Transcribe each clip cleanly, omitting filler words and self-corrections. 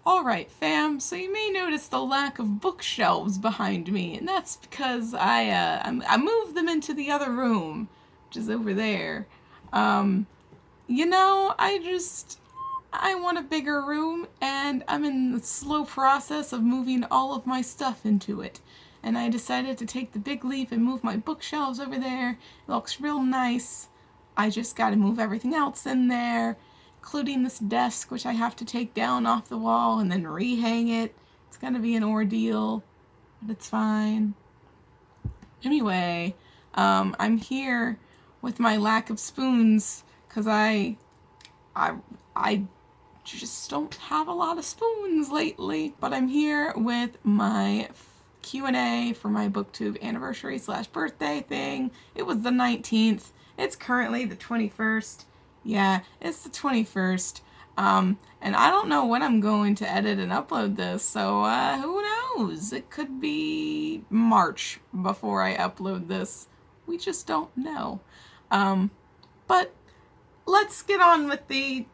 Alright fam, so you may notice the lack of bookshelves behind me, and that's because I moved them into the other room, which is over there. I want a bigger room, and I'm in the slow process of moving all of my stuff into it. And I decided to take the big leap and move my bookshelves over there. It looks real nice. I just gotta move everything else in there, including this desk, which I have to take down off the wall and then rehang it. It's gonna be an ordeal, but it's fine. Anyway, I'm here with my lack of spoons, because I just don't have a lot of spoons lately. But I'm here with my Q&A for my Booktube anniversary / birthday thing. It was the 19th. It's currently the 21st. Yeah, it's the 21st. And I don't know when I'm going to edit and upload this, so who knows? It could be March before I upload this. We just don't know. But let's get on with the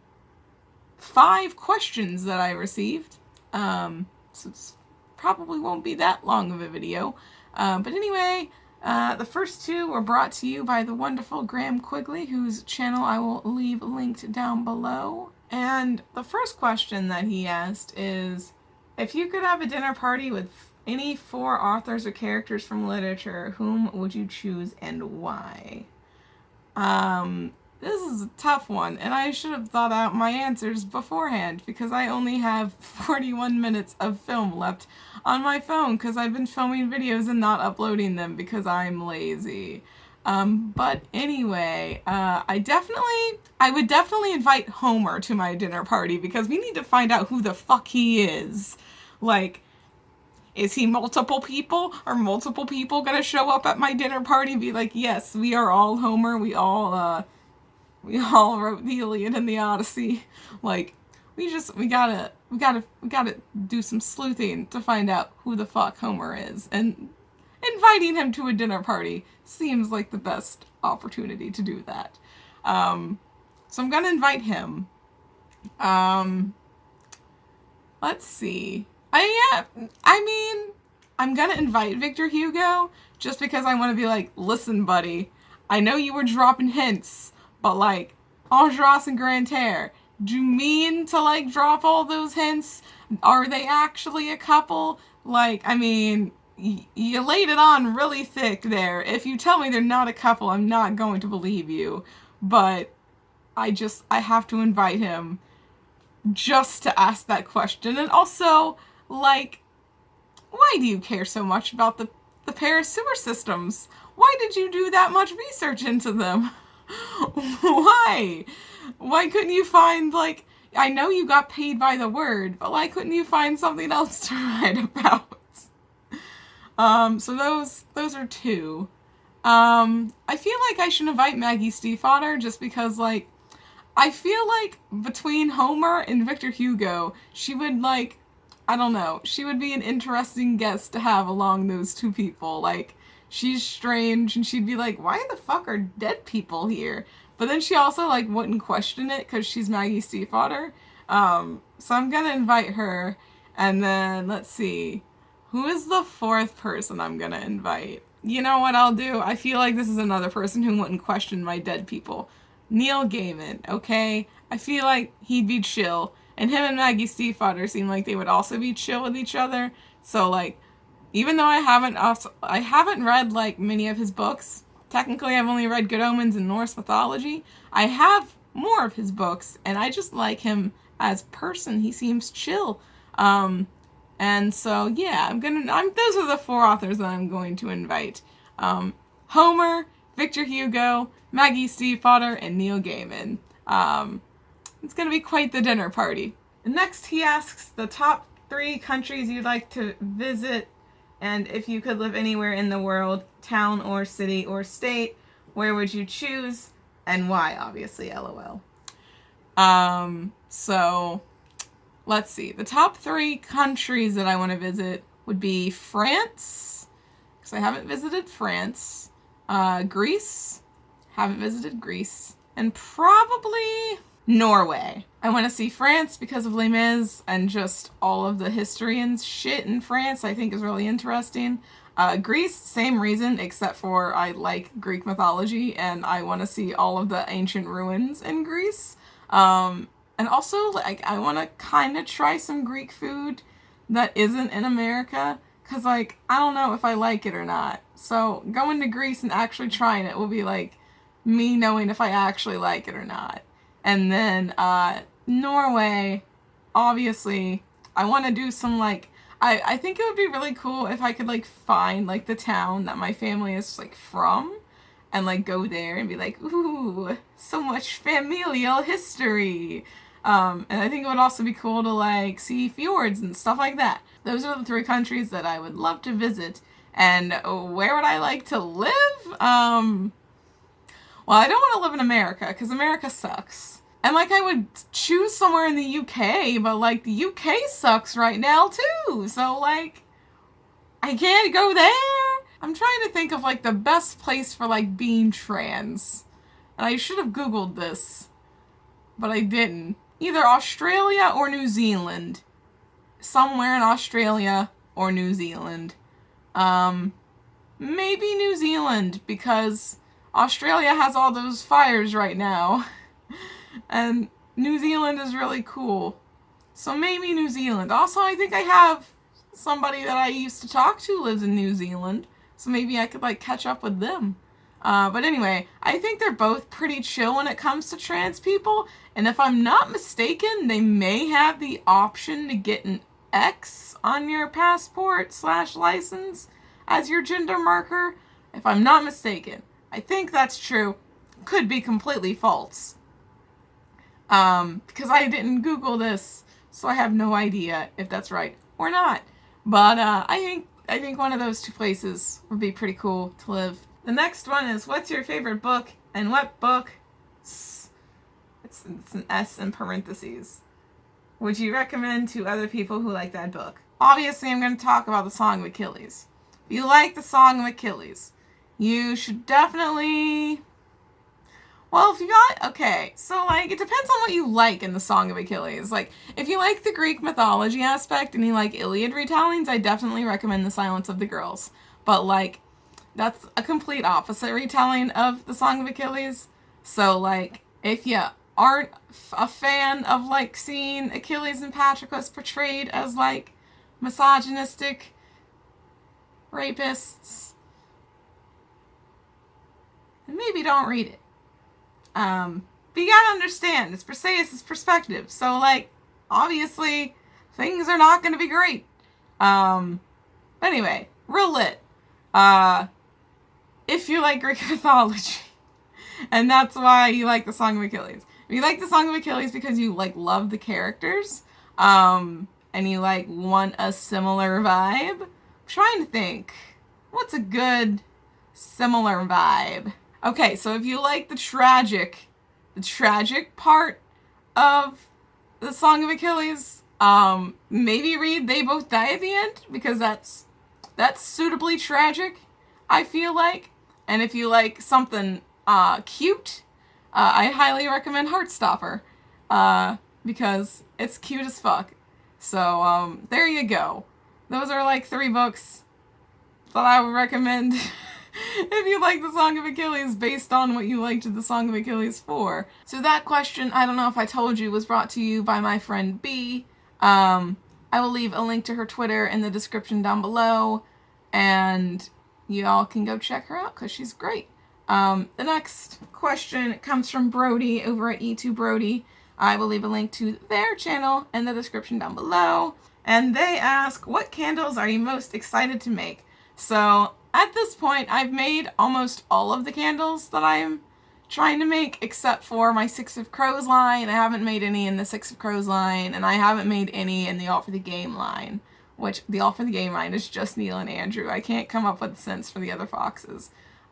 5 questions that I received. So it probably won't be that long of a video. But anyway, the first 2 were brought to you by the wonderful Graham Quigley, whose channel I will leave linked down below. And the first question that he asked is, if you could have a dinner party with any 4 authors or characters from literature, whom would you choose and why? This is a tough one, and I should have thought out my answers beforehand, because I only have 41 minutes of film left on my phone, because I've been filming videos and not uploading them because I'm lazy. But anyway, I would definitely invite Homer to my dinner party, because we need to find out who the fuck he is. Like, is he multiple people? Are multiple people gonna show up at my dinner party and be like, yes, we are all Homer, we all wrote the Iliad and the Odyssey. Like, we gotta do some sleuthing to find out who the fuck Homer is. And inviting him to a dinner party seems like the best opportunity to do that. So I'm gonna invite him. Let's see. I'm gonna invite Victor Hugo just because I want to be like, listen, buddy, I know you were dropping hints, but like, Enjolras and Grantaire, do you mean to like drop all those hints? Are they actually a couple? Like, I mean, you laid it on really thick there. If you tell me they're not a couple, I'm not going to believe you. But I have to invite him just to ask that question. And also, like, why do you care so much about the Paris sewer systems? Why did you do that much research into them? Why? Why couldn't you find, like, I know you got paid by the word, but why couldn't you find something else to write about? So those are 2. I feel like I should invite Maggie Stiefvater just because, like, I feel like between Homer and Victor Hugo, she would, like, I don't know, she would be an interesting guest to have along those 2 people. Like, she's strange, and she'd be like, why the fuck are dead people here? But then she also, like, wouldn't question it, because she's Maggie Stiefvater. So I'm gonna invite her, and then, let's see, who is the 4th person I'm gonna invite? You know what I'll do? I feel like this is another person who wouldn't question my dead people. Neil Gaiman, okay? I feel like he'd be chill. And him and Maggie Stiefvater seem like they would also be chill with each other. So, like, even though I haven't read, like, many of his books, technically I've only read Good Omens and Norse mythology, I have more of his books, and I just like him as a person. He seems chill. And so, yeah, those are the 4 authors that I'm going to invite. Homer, Victor Hugo, Maggie Stiefvater, and Neil Gaiman. It's gonna be quite the dinner party. Next, he asks the top 3 countries you'd like to visit, and if you could live anywhere in the world, town or city or state, where would you choose, and why, obviously, LOL. So, let's see. The top 3 countries that I want to visit would be France, because I haven't visited France, Greece, haven't visited Greece, and probably Norway. I want to see France because of Les Mis and just all of the history and shit in France I think is really interesting. Greece, same reason, except for I like Greek mythology and I want to see all of the ancient ruins in Greece. And also, like, I want to kind of try some Greek food that isn't in America, because, like, I don't know if I like it or not. So, going to Greece and actually trying it will be, like, me knowing if I actually like it or not. And then, Norway, obviously, I want to do some, like, I think it would be really cool if I could, like, find, like, the town that my family is, like, from, and, like, go there and be like, ooh, so much familial history. And I think it would also be cool to, like, see fjords and stuff like that. Those are the 3 countries that I would love to visit. And where would I like to live? Well, I don't want to live in America, because America sucks. And, like, I would choose somewhere in the UK, but, like, the UK sucks right now, too. So, like, I can't go there. I'm trying to think of, like, the best place for, like, being trans. And I should have Googled this, but I didn't. Either Australia or New Zealand. Somewhere in Australia or New Zealand. Maybe New Zealand, because Australia has all those fires right now. And New Zealand is really cool. So maybe New Zealand. Also, I think I have somebody that I used to talk to lives in New Zealand. So maybe I could, like, catch up with them. But anyway, I think they're both pretty chill when it comes to trans people. And if I'm not mistaken, they may have the option to get an X on your passport/license as your gender marker. If I'm not mistaken. I think that's true. Could be completely false. Because I didn't Google this, so I have no idea if that's right or not. But I think one of those 2 places would be pretty cool to live. The next one is, what's your favorite book, and what book, it's an S in parentheses, would you recommend to other people who like that book? Obviously, I'm going to talk about The Song of Achilles. If you like The Song of Achilles, you should definitely... Well, if you got... Okay, so, like, it depends on what you like in The Song of Achilles. Like, if you like the Greek mythology aspect and you like Iliad retellings, I definitely recommend The Silence of the Girls. But, like, that's a complete opposite retelling of The Song of Achilles. So, like, if you aren't a fan of, like, seeing Achilles and Patroclus portrayed as, like, misogynistic rapists, then maybe don't read it. But you gotta understand, it's Briseis' perspective. So, like, obviously, things are not gonna be great. Anyway, real lit. If you like Greek mythology, and that's why you like The Song of Achilles. If you like The Song of Achilles because you, like, love the characters, and you, like, want a similar vibe, I'm trying to think, what's a good similar vibe? Okay, so if you like the tragic part of The Song of Achilles, maybe read They Both Die at the End, because that's suitably tragic, I feel like. And if you like something cute, I highly recommend Heartstopper, because it's cute as fuck. So, there you go. Those are, like, 3 books that I would recommend if you like The Song of Achilles based on what you liked The Song of Achilles for. So that question, I don't know if I told you, was brought to you by my friend B. I will leave a link to her Twitter in the description down below, and y'all can go check her out because she's great. The next question comes from Brody over at E2Brody. I will leave a link to their channel in the description down below. And they ask, what candles are you most excited to make? So, at this point, I've made almost all of the candles that I'm trying to make, except for my Six of Crows line. I haven't made any in the Six of Crows line, and I haven't made any in the All for the Game line, which the All for the Game line is just Neil and Andrew. I can't come up with scents for the other foxes,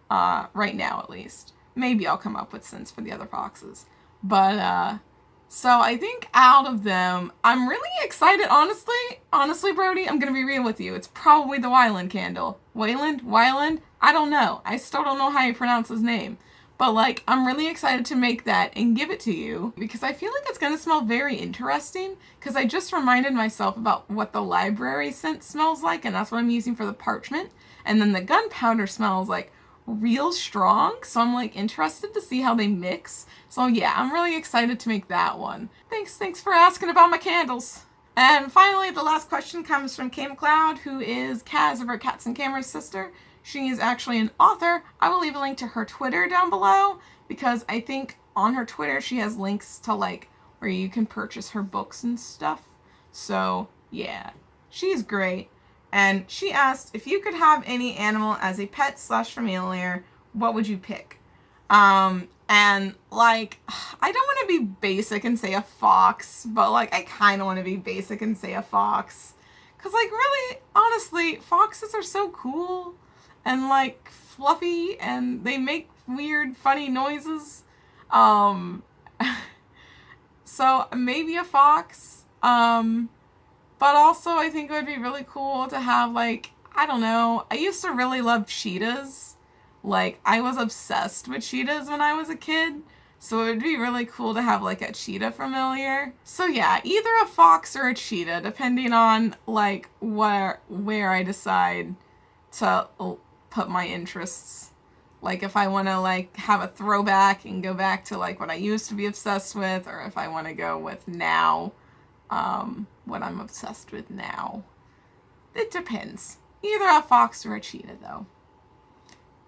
right now at least. Maybe I'll come up with scents for the other foxes. But, so I think out of them, I'm really excited, honestly, Brody, I'm gonna be real with you. It's probably the Wyland candle. Wyland? I don't know. I still don't know how you pronounce his name. But like, I'm really excited to make that and give it to you because I feel like it's going to smell very interesting because I just reminded myself about what the library scent smells like, and that's what I'm using for the parchment. And then the gunpowder smells like real strong, so I'm like interested to see how they mix. So yeah, I'm really excited to make that one. Thanks for asking about my candles. And finally, the last question comes from Kay McLeod, who is Kaz over at Cats and Cameras' sister. She is actually an author. I will leave a link to her Twitter down below because I think on her Twitter she has links to like where you can purchase her books and stuff. So yeah, she's great. And she asked, if you could have any animal as a pet / familiar, what would you pick? And like, I don't want to be basic and say a fox, but like I kind of want to be basic and say a fox. Cause like really, honestly, foxes are so cool and like fluffy and they make weird funny noises. So maybe a fox. But also I think it would be really cool to have like, I don't know, I used to really love cheetahs. Like I was obsessed with cheetahs when I was a kid. So it would be really cool to have like a cheetah familiar. So yeah, either a fox or a cheetah, depending on like where I decide to put my interests. Like if I want to like have a throwback and go back to like what I used to be obsessed with, or if I want to go with now, what I'm obsessed with now. It depends. Either a fox or a cheetah though.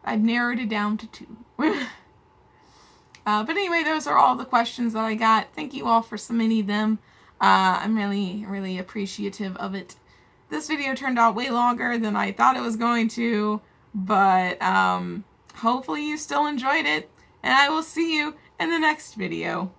I've narrowed it down to 2. But anyway, those are all the questions that I got. Thank you all for submitting them. I'm really appreciative of it. This video turned out way longer than I thought it was going to, but hopefully you still enjoyed it, and I will see you in the next video.